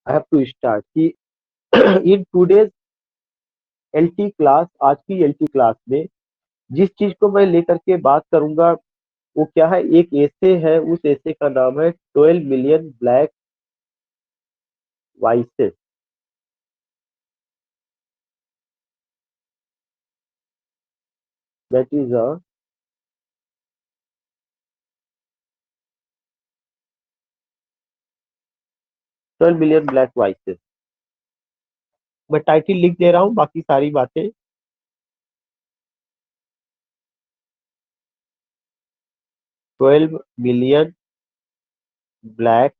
I have to start कि in today's LT class, आज की एलटी क्लास में जिस चीज को मैं लेकर के बात करूंगा वो क्या है, एक ऐसे है, उस ऐसे का नाम है 12 million black vices. That is a 12 million black vices. मैं टाइटल लिख दे रहा हूँ, बाकी सारी बातें। 12 million black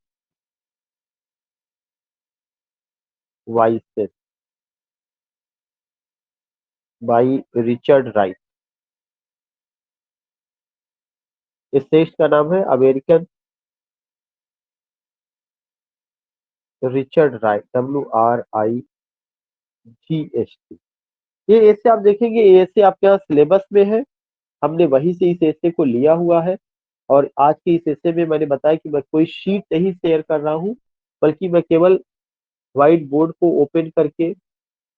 vices by Richard Wright. इस टेक्स्ट का नाम है अमेरिकन रिचर्ड राइट, WRIGHT। ये ऐसे आप देखेंगे, ये ऐसे आपके यहाँ सिलेबस में है, हमने वहीं से इस ऐसे को लिया हुआ है। और आज के इस ऐसे में मैंने बताया कि मैं कोई शीट नहीं शेयर कर रहा हूँ, बल्कि मैं केवल व्हाइट बोर्ड को ओपन करके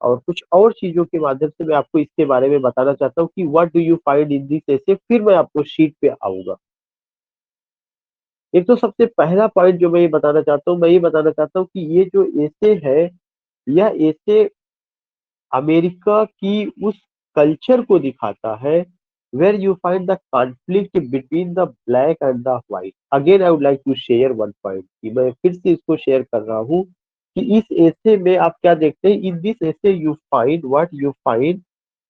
और कुछ और चीजों के माध्यम से मैं आपको इसके बारे में बताना चाहता हूँ कि what do you find in this ऐसे, फिर मैं आपको शीट पे आऊंगा। एक तो सबसे पहला पॉइंट जो मैं ये बताना चाहता हूँ, मैं ये बताना चाहता हूँ कि ये जो ऐसे है, यह ऐसे अमेरिका की उस कल्चर को दिखाता है where you find the conflict between the black and the white. Again I would like to share one point कि मैं फिर से इसको शेयर कर रहा हूँ कि इस ऐसे में आप क्या देखते हैं, इन दिस ऐसे you find what you find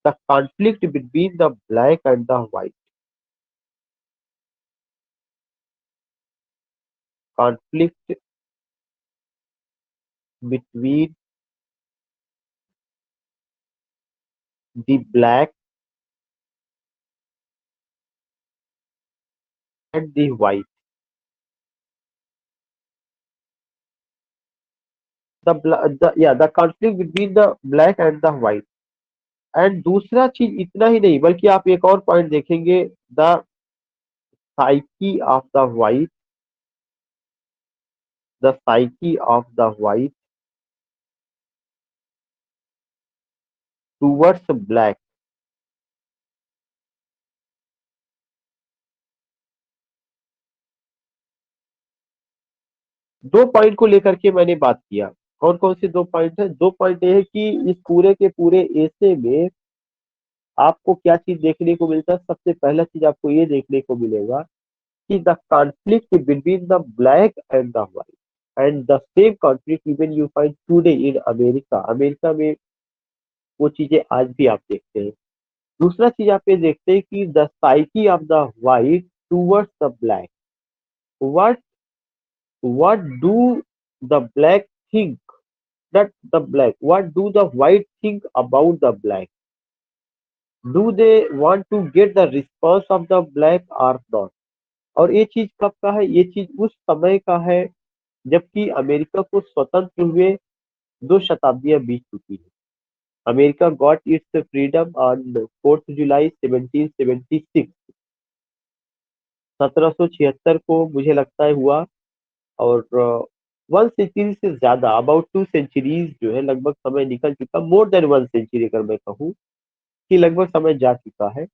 the conflict between the black and the white. Conflict between the black and the white. The conflict between the black and the white. And दूसरा चीज इतना ही नहीं, बल्कि आप एक और point देखेंगे, the psyche of the white, the psyche of the white towards black. दो पॉइंट को लेकर के मैंने बात किया। कौन कौन से दो पॉइंट है? दो पॉइंट ये है कि इस पूरे के पूरे ऐसे में आपको क्या चीज देखने को मिलता है। सबसे पहला चीज आपको ये देखने को मिलेगा कि the conflict between the black and the white and the same conflict even you find today in America. America में वो चीजें आज भी आप देखते हैं। दूसरा चीज आप ये देखते हैं कि the psyche of the white towards the black. What what do the black think, not the black, what do the white think about the black? Do they want to get the response of the black or not? और ये चीज कब का है? ये चीज उस समय का है जबकि अमेरिका को स्वतंत्र हुए 2 शताब्दियां बीत चुकी है। America got its freedom on 4 जुलाई 1776, 1776 को मुझे लगता है हुआ। और 1 सेंचुरी से ज्यादा, अबाउट 2 सेंचुरीज जो है, लगभग समय निकल चुका, मोर देन 1 सेंचुरी अगर मैं कहूँ कि लगभग समय जा चुका है।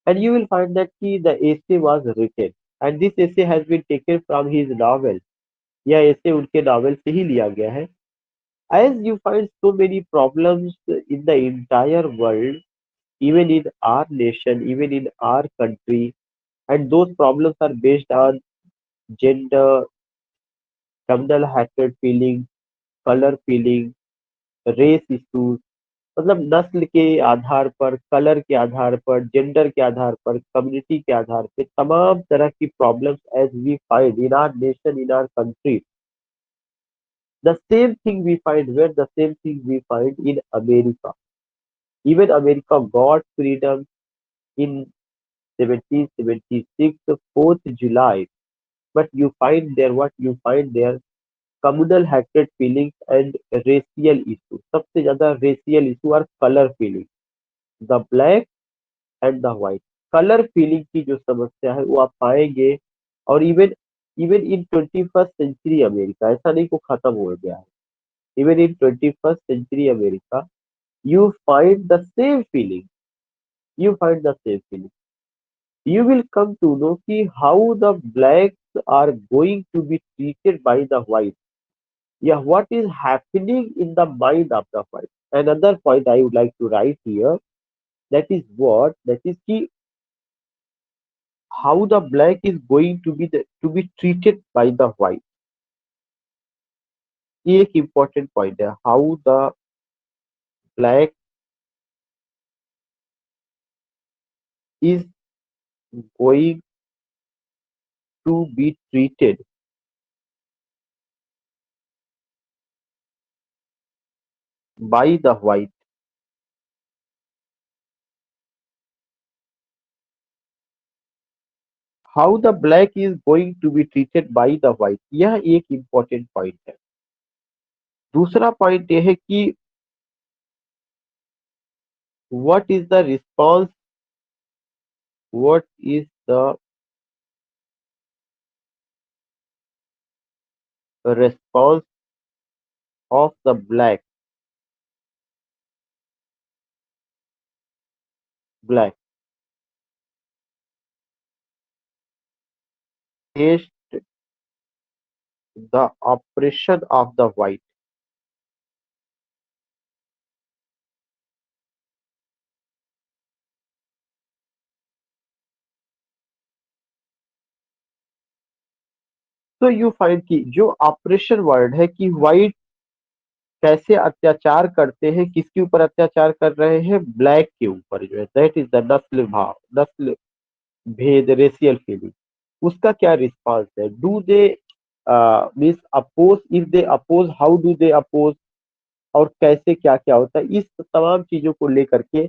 And you will find that कि the essay was written and this essay has been taken from his novel। यह essay उनके नॉवेल से ही लिया गया है। as you find so many problems in the entire world, even in our nation, even in our country, and those problems are based on gender, communal hatred feeling, color feeling, race issues. मतलब नस्ल के आधार पर, colour के आधार पर, gender के आधार पर, community के आधार पे तमाम तरह की problems as we find in our nation, in our country, the same thing we find where, the same thing we find in America. Even America got freedom in 1776, 4 July, but you find there what you find there, communal hatred feelings and racial issue। सबसे ज्यादा racial issue और colour feeling, the black and the white. Colour feeling की जो समस्या है वो आप पाएंगे। और even even in 21st century America, ऐसा नहीं को खत्म हो गया है। Even in 21st century America, you find the same feeling. You find the same feeling. You will come to know ki how the blacks are going to be treated by the whites. Yeah, what is happening in the mind of the white. Another point I would like to write here, that is what? That is ki how the black is going to be to be treated by the white. ये एक important point है, how the black is going to be treated by the white. How the black is going to be treated by the white, यह एक important point है. दूसरा point यह है कि what is the response, what is the response of the black against the oppression of the white. तो you find कि जो ऑपरेशन वर्ड है कि व्हाइट कैसे अत्याचार करते हैं, किसके ऊपर अत्याचार कर रहे हैं, ब्लैक के ऊपर जो है, दैट इज द नस्ल भाव, नस्ल भेद, रेशियल फीलिंग. उसका क्या रिस्पांस है, do they means oppose, if they oppose how do they oppose, और कैसे क्या क्या होता है, इस तमाम चीजों को लेकर के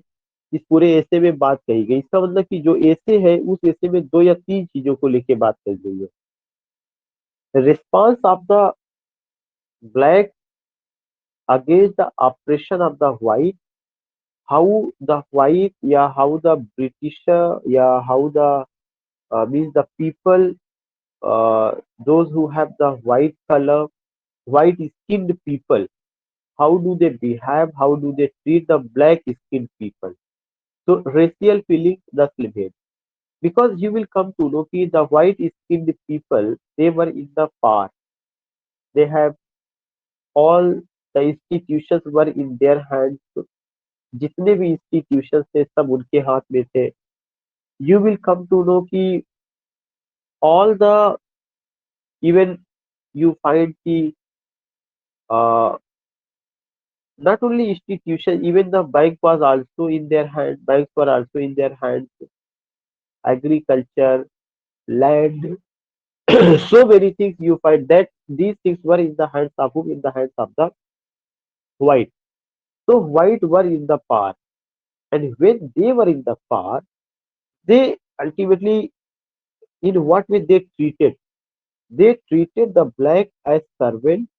इस पूरे ऐसे में बात कही गई. इसका मतलब कि जो ऐसे है उस ऐसे में दो या तीन चीजों को लेके बात कही गई है. Response of the black against the oppression of the white, how the white, yeah, how the Britisher, yeah, how the means the people, those who have the white color, white skinned people, how do they behave, how do they treat the black skinned people. So racial feeling thus live, because you will come to know कि the white skinned people, they were in the power, they have all the institutions were in their hands. जितने भी institution थे सब उनके हाथ में थे. You will come to know कि all the, even you find कि not only institution, even the bank was also in their hand, banks were also in their hands, agriculture, land, so many things you find that these things were in the hands of whom, in the hands of the white. So white were in the power, and when they were in the power, they ultimately, in what way they treated, they treated the black as servant.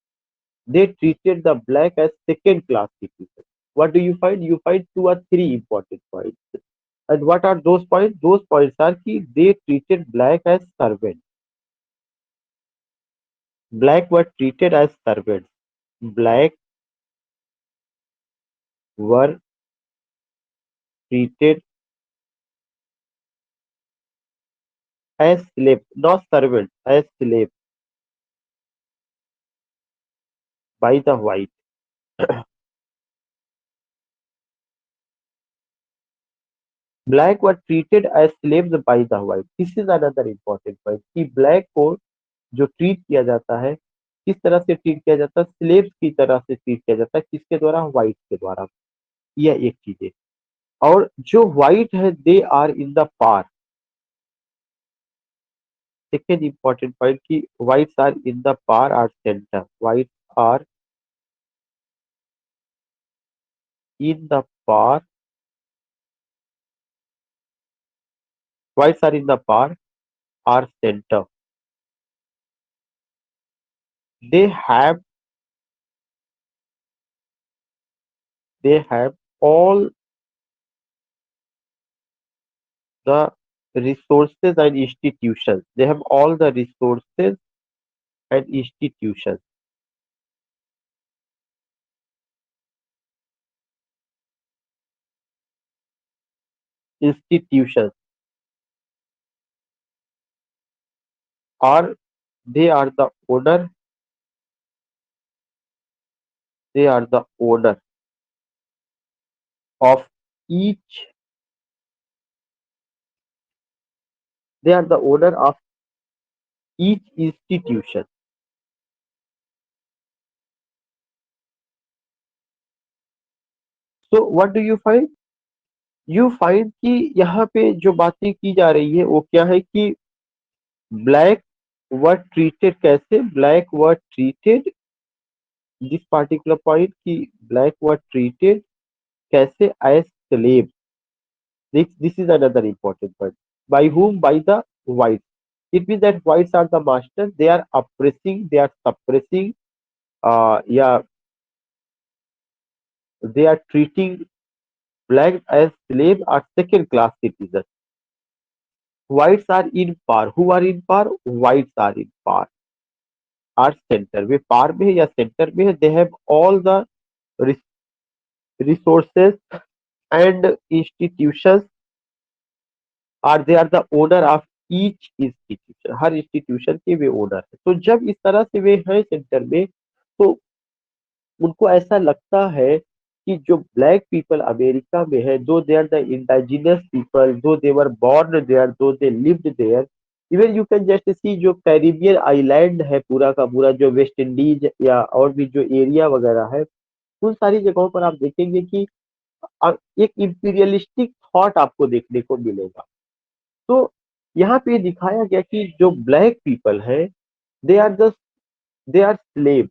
They treated the black as second class citizens. What do you find? You find two or three important points. And what are those points? Those points are key. They treated black as servants. Black were treated as servants. Black were treated as slaves, not servants, as slaves by the white. Black were treated as slaves by the white. This is another important point. कि black को जो treat किया जाता है, किस तरह से treat किया जाता है, स्लेव्स की तरह से ट्रीट किया जाता है, किसके द्वारा, व्हाइट के द्वारा. यह एक चीज है. और जो व्हाइट है, they are in the par. Second important point की whites are in the par are centre, white are in the par, whites are in the par are centre. They have they have all the resources and institutions. They have all the resources and institutions. institutions, or they are the owner, they are the owner of each, they are the owner of each institution. So what do you find? You find कि यहाँ पे जो बातें की जा रही है वो क्या है कि ब्लैक वर ट्रीटेड, कैसे black were treated, this particular point कि ब्लैक वर ट्रीटेड कैसे as slave, this is another important point. By whom? By the whites. It means that whites are the masters, they are oppressing, they are suppressing, yeah, they are treating blacks as slave or second class citizens. Whites are in power. Who are in power? Whites are in power. Are center. वे पार में है या centre में है. They have all the resources and institutions, और they are the owner of each institution. Her institution के वे owner है. तो जब इस तरह से वे हैं सेंटर में, तो उनको ऐसा लगता है कि जो ब्लैक पीपल अमेरिका में है, though they are the indigenous people, though they were born there, though they lived there, even you can just see जो कैरिबियन आइलैंड है पूरा का पूरा, जो वेस्ट इंडीज या और भी जो एरिया वगैरह है, उन सारी जगहों पर आप देखेंगे कि एक इंपीरियलिस्टिक थॉट आपको देखने को मिलेगा. तो यहाँ पे दिखाया गया कि जो ब्लैक पीपल है, they are the they are slave,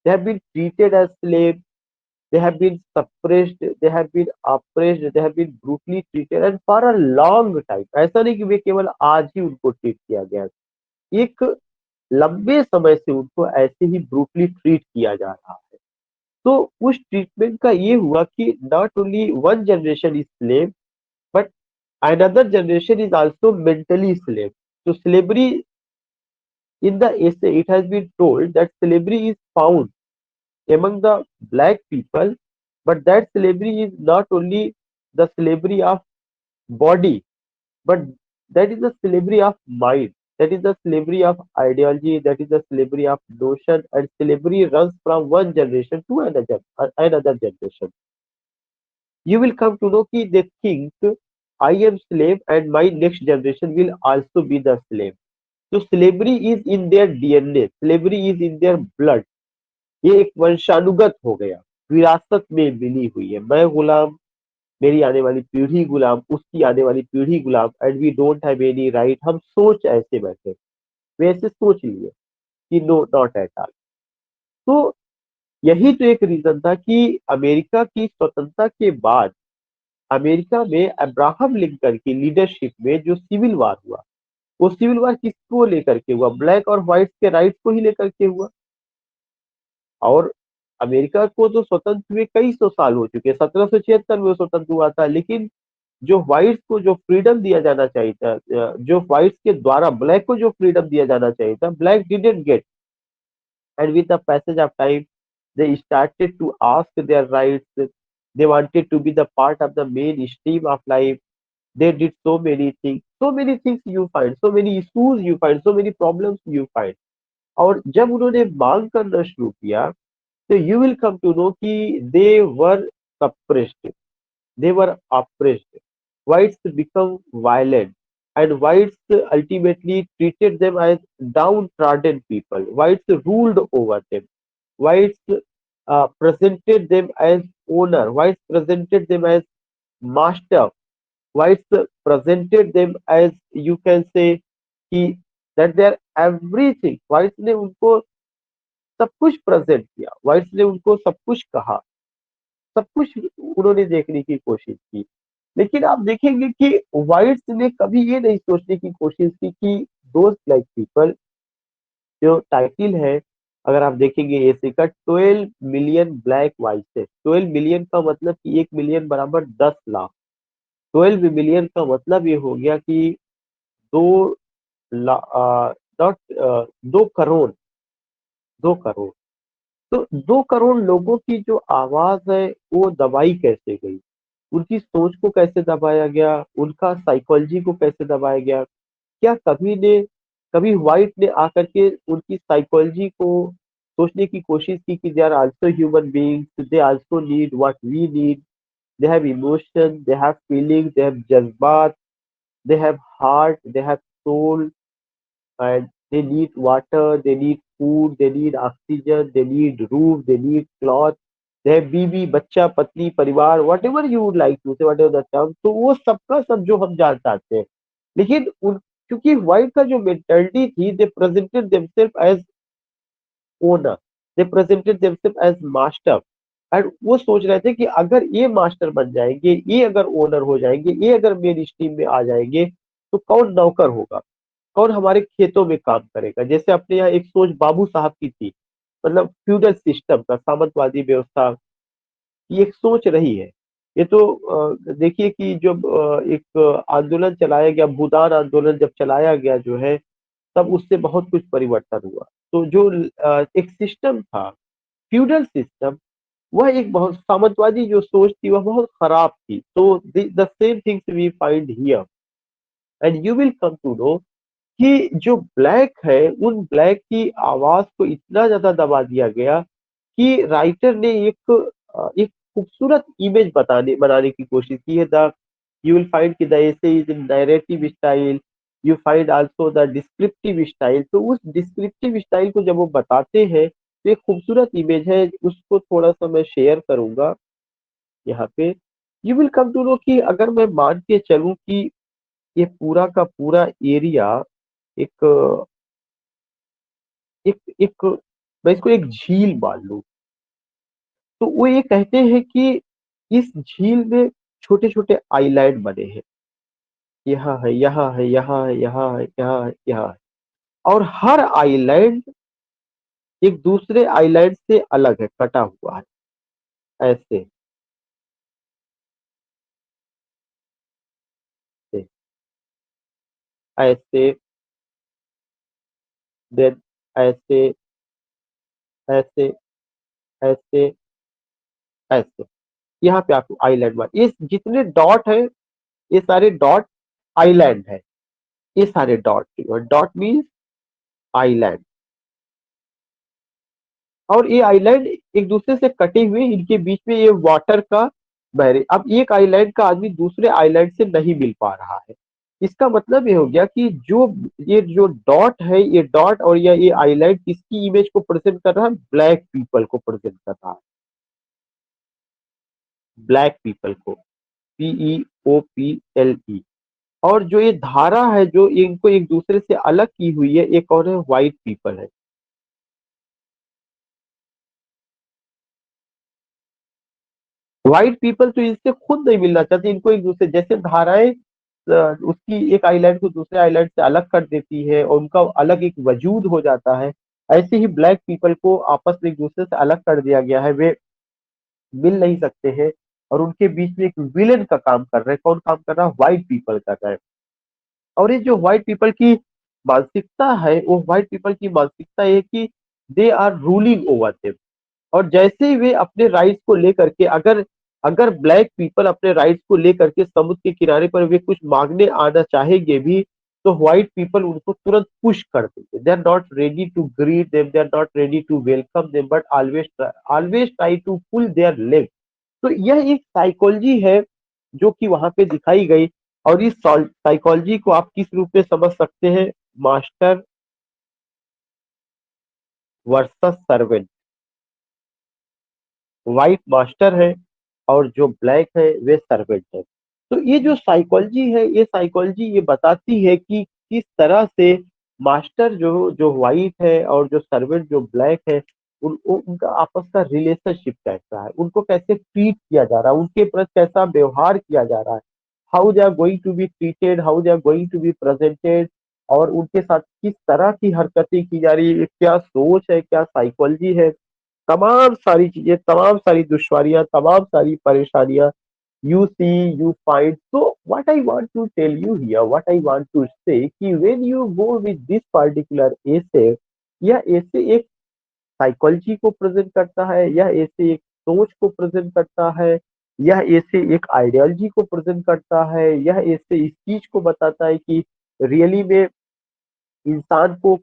they have been treated as slave, they have been suppressed, they have been oppressed, they have been brutally treated and for a long time. ऐसा नहीं कि वे केवल आज ही उनको treat किया गया, एक लंबे समय से उनको ऐसे ही ब्रूटली ट्रीट किया जा रहा है. तो उस ट्रीटमेंट का ये हुआ कि not only one generation is slave, but another generation is also mentally slave. तो slavery, in the essay it has been told that slavery is found among the black people, but that slavery is not only the slavery of body, but that is the slavery of mind, that is the slavery of ideology, that is the slavery of notion, and slavery runs from one generation to another generation. You will come to know कि they think I am slave and my next generation will also be the slave. So slavery is in their DNA, slavery is in their blood. ये एक वंशानुगत हो गया, विरासत में मिली हुई है. मैं गुलाम, मेरी आने वाली पीढ़ी गुलाम, उसकी आने वाली पीढ़ी गुलाम, and we don't have any right. हम सोच ऐसे बैठे, वे ऐसे सोच लिए कि नो, नॉट एट ऑल. तो यही तो एक रीजन था कि अमेरिका की स्वतंत्रता के बाद अमेरिका में अब्राहम लिंकन की लीडरशिप में जो सिविल वार हुआ, वो सिविल वार किसको लेकर के हुआ? ब्लैक और व्हाइट के राइट्स को ही लेकर के हुआ. और अमेरिका को तो स्वतंत्र हुए कई सौ साल हो चुके हैं, 1776 में वो स्वतंत्र हुआ था, लेकिन जो व्हाइट्स को जो फ्रीडम दिया जाना चाहिए था, जो व्हाइट्स के द्वारा ब्लैक को जो फ्रीडम दिया जाना चाहिए था, black didn't get. And with the passage of time they started to ask their rights, they wanted to be the part of the mainstream of life. They did so many things you find, so many issues you find, so many problems you find. और जब उन्होंने मांग करना शुरू किया, so you will come to know कि they were suppressed, they were oppressed. Whites become violent, and whites ultimately treated them as downtrodden people. Whites ruled over them. Whites presented them as owner. Whites presented them as master. Whites presented them as, you can say कि that they are everything. Whites ने उनको सब कुछ present किया, whites ने उनको सब कुछ कहा, सब कुछ उन्होंने देखने की कोशिश की. लेकिन आप देखेंगे कि व्हाइट्स ने कभी ये नहीं सोचने की कोशिश की कि दोज ब्लैक पीपल, जो टाइटल है, अगर आप देखेंगे एसे का, 12 मिलियन ब्लैक वाइसेस. 12 मिलियन का मतलब कि 1 मिलियन बराबर 10 लाख. 12 मिलियन का मतलब ये हो गया कि दो नॉट 2 करोड़, 2 करोड़. तो 2 करोड़ लोगों की जो आवाज है वो दबाई कैसे गई? उनकी सोच को कैसे दबाया गया, उनका साइकोलॉजी को कैसे दबाया गया। क्या कभी व्हाइट ने आकर के उनकी साइकोलॉजी को सोचने की कोशिश की कि they are also human beings, they also need what we need, they have emotion, they have feeling, they have जज्बात, they have heart, they have soul, and they need water, they need food, they need oxygen, they need roof, they need cloth, they have बीवी, बच्चा, पत्नी, परिवार, whatever you would like to say, whatever the term, तो वो सबका सब जो हम जान सकते हैं। लेकिन उन क्योंकि व्हाइट का जो मेंटालिटी थी, they presented themselves as owner, they presented themselves as master, and वो सोच रहे थे कि अगर ये मास्टर बन जाएंगे, ये अगर ओनर हो जाएंगे, ये अगर मेन स्ट्रीम में आ जाएंगे, तो कौन नौकर होगा, कौन हमारे खेतों में काम करेगा। जैसे अपने यहाँ एक सोच बाबू साहब की थी, मतलब फ्यूडल सिस्टम का, सामंतवादी व्यवस्था की एक सोच रही है। ये तो देखिए कि जब एक आंदोलन चलाया गया, भूदान आंदोलन जब चलाया गया जो है, तब उससे बहुत कुछ परिवर्तन हुआ। तो जो एक सिस्टम था, फ्यूडल सिस्टम, वह एक बहुत सामंतवादी जो सोच थी वह बहुत खराब थी। तो the same things we find here, and you will come to know कि जो ब्लैक है, उन ब्लैक की आवाज को इतना ज्यादा दबा दिया गया कि राइटर ने एक खूबसूरत इमेज बनाने की कोशिश की है। द यू विल फाइंड कि the essay is in narrative style, you find also the descriptive style. तो उस डिस्क्रिप्टिव स्टाइल को जब वो बताते हैं, तो एक खूबसूरत इमेज है, उसको थोड़ा सा मैं शेयर करूंगा यहाँ पे। You will come to know कि अगर मैं मान के चलूं कि ये पूरा का पूरा एरिया एक एक एक मैं इसको एक झील मान लूं, तो वो ये कहते हैं कि इस झील में छोटे छोटे आइलैंड बने हैं, यहाँ है, यहाँ है, यहाँ है, यहाँ है, यहाँ है, यहाँ है, और हर आइलैंड एक दूसरे आइलैंड से अलग है, कटा हुआ है, ऐसे ऐसे ऐसे, देन ऐसे ऐसे ऐसे ऐसे। यहाँ पे आपको आइलैंड बन, ये जितने डॉट है, ये सारे डॉट आइलैंड है, ये सारे डॉट, डॉट मीन्स आइलैंड। और ये आइलैंड एक दूसरे से कटे हुए, इनके बीच में ये वाटर का बैरियर। अब एक आइलैंड का आदमी दूसरे आइलैंड से नहीं मिल पा रहा है। इसका मतलब ये हो गया कि जो ये जो डॉट है, ये डॉट और ये आइलैंड किसकी इमेज को प्रेजेंट कर रहा है, ब्लैक पीपल को प्रेजेंट कर रहा है, ब्लैक पीपल को, PEOPLE। और जो ये धारा है जो इनको एक दूसरे से अलग की हुई है, एक और है व्हाइट पीपल है। व्हाइट पीपल तो इनसे खुद नहीं मिलना चाहते, इनको एक दूसरे जैसे धाराएं उसकी एक आइलैंड को दूसरे आइलैंड से अलग कर देती है और उनका अलग एक वजूद हो जाता है, ऐसे ही ब्लैक पीपल को आपस में एक दूसरे से अलग कर दिया गया है। वे मिल नहीं सकते हैं, और उनके बीच में एक विलेन का काम कर रहे हैं। कौन काम कर रहा है, व्हाइट पीपल कर रहा है। और ये जो व्हाइट पीपल की मानसिकता है, वो व्हाइट पीपल की मानसिकता है कि they are ruling over them. और जैसे ही वे अपने राइट्स को लेकर के, अगर अगर ब्लैक पीपल अपने राइट्स को लेकर के समुद्र के किनारे पर वे कुछ मांगने आना चाहेंगे भी, तो व्हाइट पीपल उनको तुरंत पुश कर देंगे। They are not ready to greet them, they are not ready to welcome them, but always try to pull their leg. तो यह एक साइकोलॉजी है जो कि वहां पे दिखाई गई। और इस साइकोलॉजी को आप किस रूप में समझ सकते हैं, master versus servant. White master है और जो ब्लैक है वे सर्वेंट है। तो ये जो साइकोलॉजी है, ये साइकोलॉजी ये बताती है कि किस तरह से मास्टर जो जो व्हाइट है और जो सर्वेंट जो ब्लैक है, उनका आपस का रिलेशनशिप कैसा है, उनको कैसे ट्रीट किया जा रहा है, उनके प्रति कैसा व्यवहार किया जा रहा है, how they are going to be treated, how they are going to be presented, और उनके साथ किस तरह की हरकतें की जा रही है, क्या सोच है, क्या साइकोलॉजी है। तमाम सारी चीजें, तमाम सारी दुश्वारियां, तमाम सारी परेशानियां you see, you find. So what I want to tell you here, what I want to say कि when you go with this particular essay, यह essay एक साइकोलॉजी को प्रेजेंट करता है, यह essay एक सोच को प्रेजेंट करता है, यह ऐसे एक आइडियोलॉजी को प्रेजेंट करता है, यह ऐसे इस चीज को बताता है कि रियली में इंसान को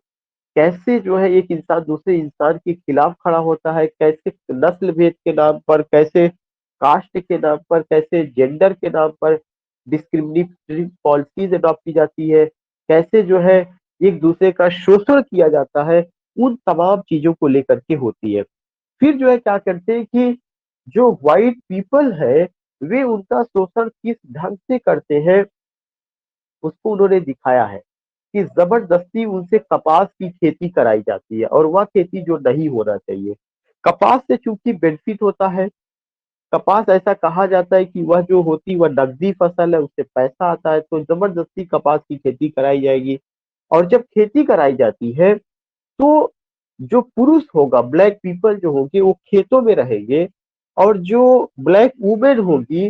कैसे जो है एक इंसान दूसरे इंसान के खिलाफ खड़ा होता है, कैसे नस्ल भेद के नाम पर, कैसे कास्ट के नाम पर, कैसे जेंडर के नाम पर डिस्क्रिमिनेटरी पॉलिसीज अडॉप्ट की जाती है, कैसे जो है एक दूसरे का शोषण किया जाता है, उन तमाम चीजों को लेकर के होती है। फिर जो है क्या करते हैं कि जो व्हाइट पीपल है वे उनका शोषण किस ढंग से करते हैं उसको उन्होंने दिखाया है कि जबरदस्ती उनसे कपास की खेती कराई जाती है, और वह खेती जो नहीं होना चाहिए। कपास से चूंकि बेनिफिट होता है, कपास ऐसा कहा जाता है कि वह जो होती वह नकदी फसल है, उससे पैसा आता है, तो जबरदस्ती कपास की खेती कराई जाएगी। और जब खेती कराई जाती है तो जो पुरुष होगा, ब्लैक पीपल जो होंगे वो खेतों में रहेंगे, और जो ब्लैक वुमेन होगी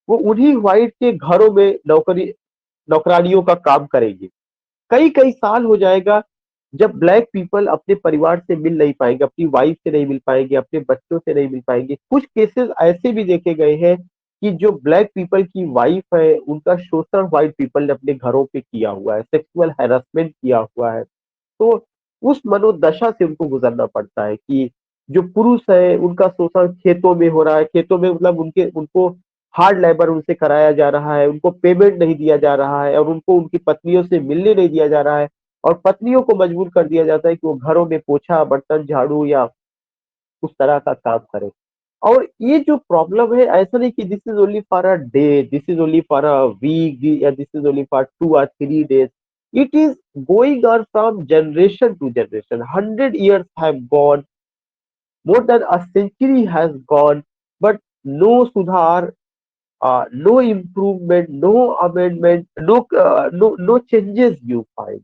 वो उन्हीं व्हाइट के घरों में नौकरानियों का काम करेंगे। कई कई साल हो जाएगा जब ब्लैक पीपल अपने परिवार से मिल नहीं पाएंगे, अपनी वाइफ से नहीं मिल पाएंगे, अपने बच्चों से नहीं मिल पाएंगे। कुछ केसेस ऐसे भी देखे गए हैं कि जो ब्लैक पीपल की वाइफ है उनका शोषण व्हाइट पीपल ने अपने घरों पे किया हुआ है, सेक्सुअल हैरेसमेंट किया हुआ है। तो उस मनोदशा से उनको गुजरना पड़ता है कि जो पुरुष है उनका शोषण खेतों में हो रहा है, खेतों में मतलब उनके उनको हार्ड लेबर उनसे कराया जा रहा है, उनको पेमेंट नहीं दिया जा रहा है, और उनको उनकी पत्नियों से मिलने नहीं दिया जा रहा है, और पत्नियों को मजबूर कर दिया जाता है कि वो घरों में पोछा बर्तन झाड़ू या उस तरह का काम करें। और ये जो प्रॉब्लम है ऐसा नहीं कि this is only for a day, this is only for a week, या this is only for 2 or 3 days। It is going on from generation to generation. 100 years have gone, more than a century has gone, but no sudhar, no improvement, no amendment, no changes you find,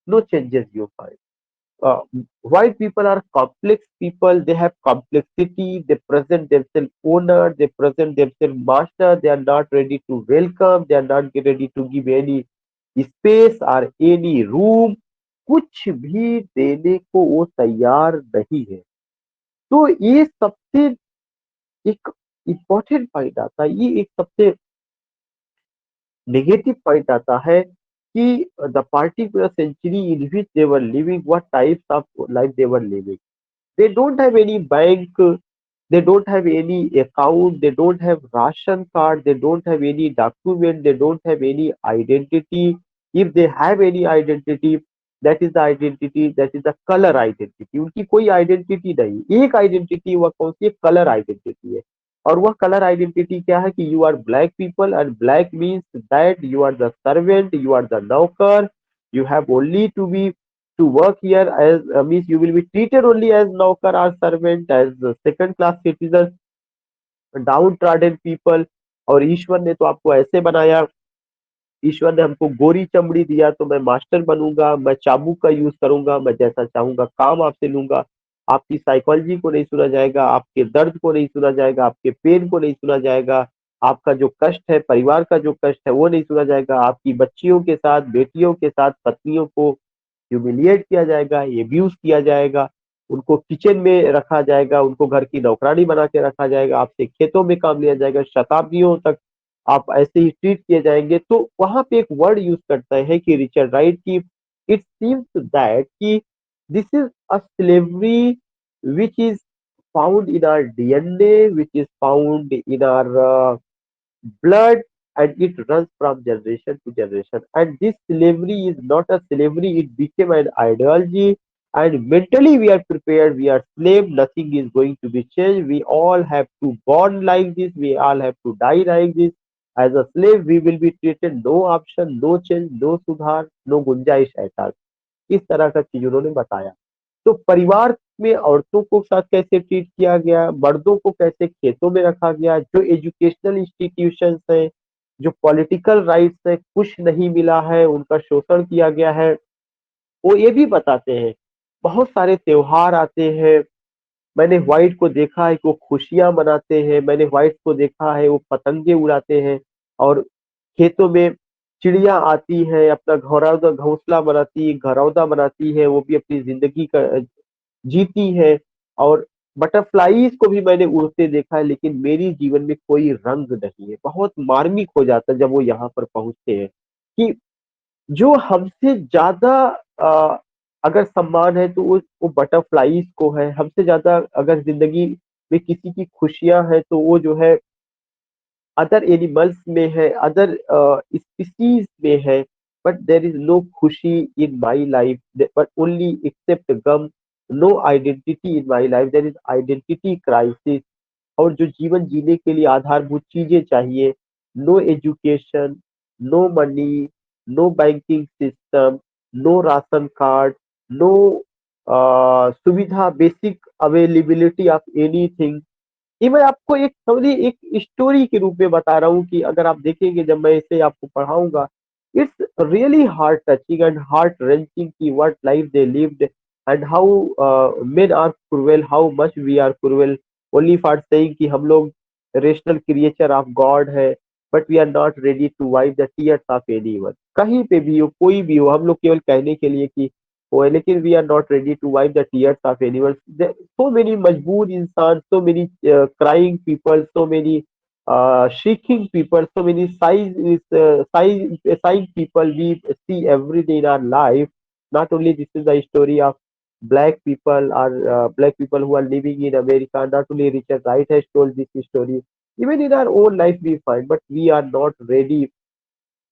no changes you find. uh, White people are complex people. They have complexity. They present themselves owner. They present themselves master. They are not ready to welcome. They are not ready to give any space or any room. कुछ भी देने को वो तैयार नहीं है। तो ये सबसे एक इम्पोर्टेंट पॉइंट आता है, ये एक सबसे नेगेटिव पॉइंट आता है कि the particular century in which they were living, what types of life they were living. They don't have any bank, they don't have any account, they don't have ration card, they don't have any document, they don't have any identity. If they have any identity, that is the identity, that is the color identity. उनकी कोई identity नहीं, एक identity वह कौन सी colour identity है। और वह colour identity क्या है कि you are black people, and black means that you are the servant, you are the नौकर, you have only to be to work here as means you will be treated only as naukar or servant, as the second class citizen, down trodden people. और ईश्वर ने तो आपको ऐसे बनाया, ईश्वर ने हमको गोरी चमड़ी दिया तो मैं मास्टर बनूंगा, मैं चाबुक का यूज करूंगा, मैं जैसा चाहूंगा काम आपसे लूंगा। आपकी साइकोलॉजी को नहीं सुना जाएगा, आपके दर्द को नहीं सुना जाएगा, आपके पेन को नहीं सुना जाएगा, आपका जो कष्ट है, परिवार का जो कष्ट है वो नहीं सुना जाएगा। आपकी बच्चियों के साथ, बेटियों के साथ, पत्नियों को ह्यूमिलिएट किया जाएगा, एब्यूज किया जाएगा, उनको किचन में रखा जाएगा, उनको घर की नौकरानी बना के रखा जाएगा, आपसे खेतों में काम लिया जाएगा, शताब्दियों तक आप ऐसे ही ट्रीट किए जाएंगे। तो वहां पे एक वर्ड यूज करता है कि रिचर्ड राइट की इट सीम्स दैट कि this is a slavery which is found in our DNA, which is found in our blood, and it runs from generation to generation. And this slavery is not a slavery, it became an ideology. And mentally, we are prepared, we are slave, nothing is going to be changed. We all have to born like this, we all have to die like this. As a slave, we will be treated no option, no change, no sudhar, no gunjaish ऐसा। इस तरह का चीज उन्होंने बताया। तो परिवार में औरतों को साथ कैसे ट्रीट किया गया, मर्दों को कैसे खेतों में रखा गया, जो एजुकेशनल इंस्टीट्यूशंस है, जो पॉलिटिकल राइट्स है, कुछ नहीं मिला है, उनका शोषण किया गया है, वो ये भी बताते हैं। बहुत सारे त्योहार आते हैं, मैंने व्हाइट को देखा है कि वो खुशियां मनाते हैं, मैंने व्हाइट को देखा है वो पतंगे उड़ाते हैं, और खेतों में चिड़िया आती है, अपना घरौदा घोंसला बनाती है, घरौदा बनाती है, वो भी अपनी जिंदगी का जीती है। और बटरफ्लाईज को भी मैंने उड़ते देखा है, लेकिन मेरी जीवन में कोई रंग नहीं है। बहुत मार्मिक हो जाता है जब वो यहाँ पर पहुंचते हैं कि जो हमसे ज्यादा अ, अगर सम्मान है तो वो बटरफ्लाईज को है। हमसे ज्यादा अगर जिंदगी में किसी की खुशियां हैं तो वो जो है अदर एनिमल्स में है, अदर स्पीसीज में है। बट देर इज नो खुशी in my life, but only except गम। No identity in my life, there is identity crisis. और जो जीवन जीने के लिए आधारभूत चीजें चाहिए, no education, no money, no banking system, no ration card, no सुविधा, बेसिक अवेलेबिलिटी ऑफ एनीथिंग। ये मैं आपको एक समझिए एक स्टोरी के रूप में बता रहा हूँ कि अगर आप देखेंगे जब मैं इसे आपको पढ़ाऊंगा, it's really heart touching and heart wrenching की what life they lived and how men are cruel, how much we are cruel only for saying कि हम लोग रेशनल क्रिएचर ऑफ गॉड है, but we are not ready to wipe the tears of anyone. कहीं पे भी हो, कोई भी हो, हम लोग केवल कहने के लिए कि वो है, लेकिन we are not ready to wipe the tears of animals. So many मजबूर इंसान, so many crying people, so many shrieking people, so many sighing people we see every day in our life. Not only this is the story of black people or black people who are living in America. Not only Richard Wright has told this story. Even in our own life we find, but we are not ready.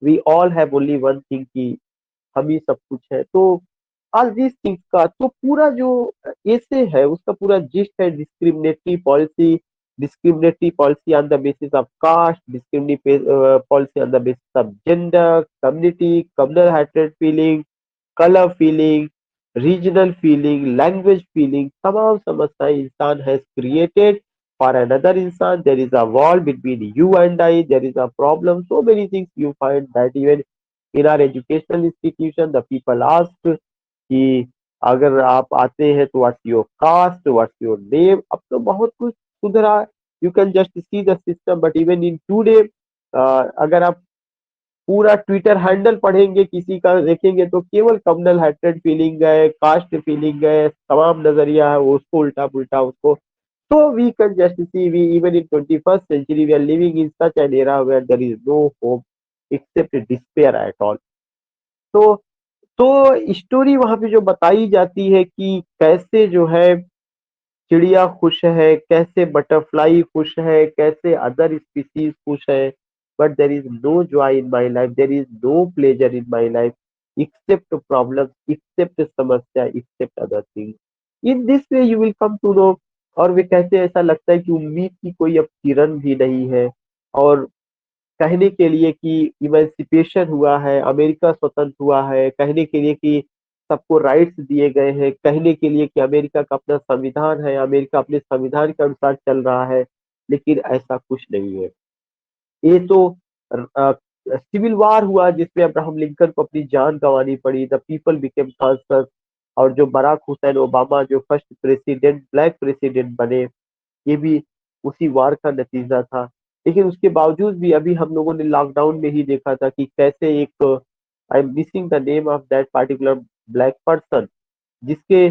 We all have only one thing कि हम ही सब कुछ है। तो all this things का तो पूरा जो ऐसे है उसका पूरा जिस्ट है discriminatory policy on the basis of caste, discriminatory policy on the basis of gender, community, communal hated feeling, colour feeling, regional feeling, language feeling, तमाम समस्याएं इंसान हैज क्रिएटेड फॉर अनदर इंसान। There is a wall between you and I, there is a problem, so many things you find that even in our educational institution the people ask कि अगर आप आते हैं तो what's your cast, what's your name. अब तो बहुत कुछ सुधरा। You can just see the system, but even in today अगर आप पूरा ट्विटर हैंडल पढ़ेंगे किसी का देखेंगे तो केवल कम्युनल हेट्रेड फीलिंग है, कास्ट फीलिंग है, तमाम नजरिया है वो उसको उल्टा पुल्टा उसको। तो we can just see we even in 21st century we are living in such an era where there is no hope except despair at all. तो स्टोरी वहां पे जो बताई जाती है कि कैसे जो है चिड़िया खुश है, कैसे बटरफ्लाई खुश है, कैसे अदर स्पीसीज खुश है, but there is no joy in my life, there is no pleasure in my life, except problem, except समस्या, except other thing. In this way you will come to know. और वे कहते हैं ऐसा लगता है कि उम्मीद की कोई अब किरण भी नहीं है। और कहने के लिए कि इमेंसिपेशन हुआ है, अमेरिका स्वतंत्र हुआ है, कहने के लिए कि सबको राइट्स दिए गए हैं, कहने के लिए कि अमेरिका का अपना संविधान है, अमेरिका अपने संविधान के अनुसार चल रहा है, लेकिन ऐसा कुछ नहीं है। ये तो सिविल वार हुआ जिसमें अब्राहम लिंकन को अपनी जान गंवानी पड़ी, द पीपल बिकेम कॉन्शस। और जो बराक हुसैन ओबामा जो फर्स्ट प्रेसिडेंट, ब्लैक प्रेसिडेंट बने, ये भी उसी वार का नतीजा था। लेकिन उसके बावजूद भी अभी हम लोगों ने लॉकडाउन में ही देखा था कि कैसे एक, I am missing the name of that particular black person, जिसके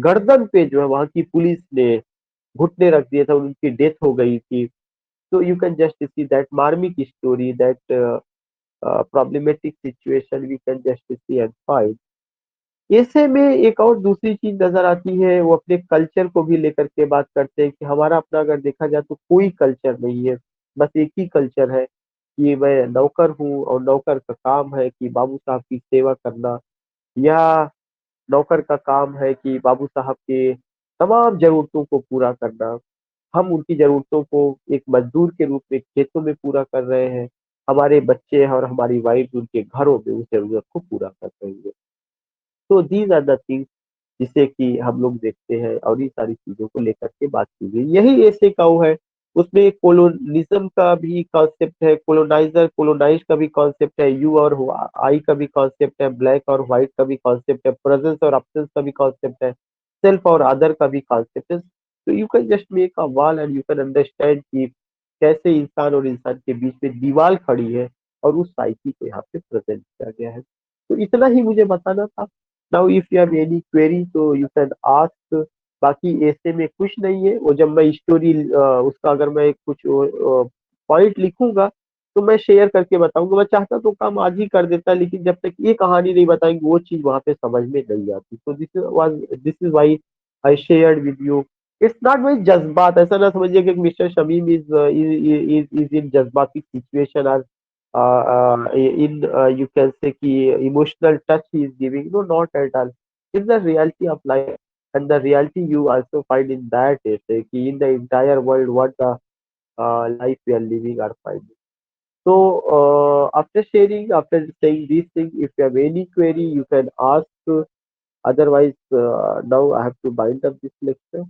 गर्दन पे जो है वहां की पुलिस ने घुटने रख दिए थे, उनकी डेथ हो गई थी। तो you can just see that मार्मिक story, that problematic situation we can just see and fight. ऐसे में एक और दूसरी चीज नजर आती है, वो अपने कल्चर को भी लेकर के बात करते हैं कि हमारा अपना अगर देखा जाए तो कोई कल्चर नहीं है, बस एक ही कल्चर है कि मैं नौकर हूँ और नौकर का काम है कि बाबू साहब की सेवा करना, या नौकर का काम है कि बाबू साहब के तमाम जरूरतों को पूरा करना। हम उनकी जरूरतों को एक मजदूर के रूप में खेतों में पूरा कर रहे हैं, हमारे बच्चे और हमारी वाइफ उनके घरों में उस जरूरत को पूरा कर रही है। तो दीज आर द थिंग्स जिसे कि हम लोग देखते हैं, और ये सारी चीजों को लेकर के बात की गई। यही ऐसे का वो है। उसमें कोलोनिज्म का भी कॉन्सेप्ट है, कोलोनाइजर कोलोनाइज का भी कॉन्सेप्ट है, यू और आई का भी कॉन्सेप्ट है, ब्लैक और व्हाइट का भी कॉन्सेप्ट है, प्रेजेंस और अब्सेंस का भी कॉन्सेप्ट है, सेल्फ और अदर का भी कॉन्सेप्ट है। तो you can just make a wall and you can understand कि कैसे इंसान और इंसान के बीच में दीवार खड़ी है, और उस साइकी को यहाँ पे प्रेजेंट किया गया है। तो इतना ही मुझे बताना था। Now, if you have any query, so you can ask बाकी ऐसे में कुछ नहीं है। और जब मैं स्टोरी उसका अगर मैं कुछ पॉइंट लिखूंगा तो मैं शेयर करके बताऊंगा। मैं चाहता तो काम आज ही कर देता, लेकिन जब तक ये कहानी नहीं बताएंगे वो चीज वहां पे समझ में नहीं आती। तो this is why I shared with you. It's not भाई जज्बात, ऐसा ना समझिए कि मिस्टर शमीम इज इन जज्बाती सिचुएशन, और इन यू कैन से कि emotional touch he is giving, no not at all. It's the reality of life, and the reality you also find in that is कि in the entire world what the life we are living are finding. So after sharing, after saying these things, if you have any query you can ask. Otherwise now I have to bind up this lecture.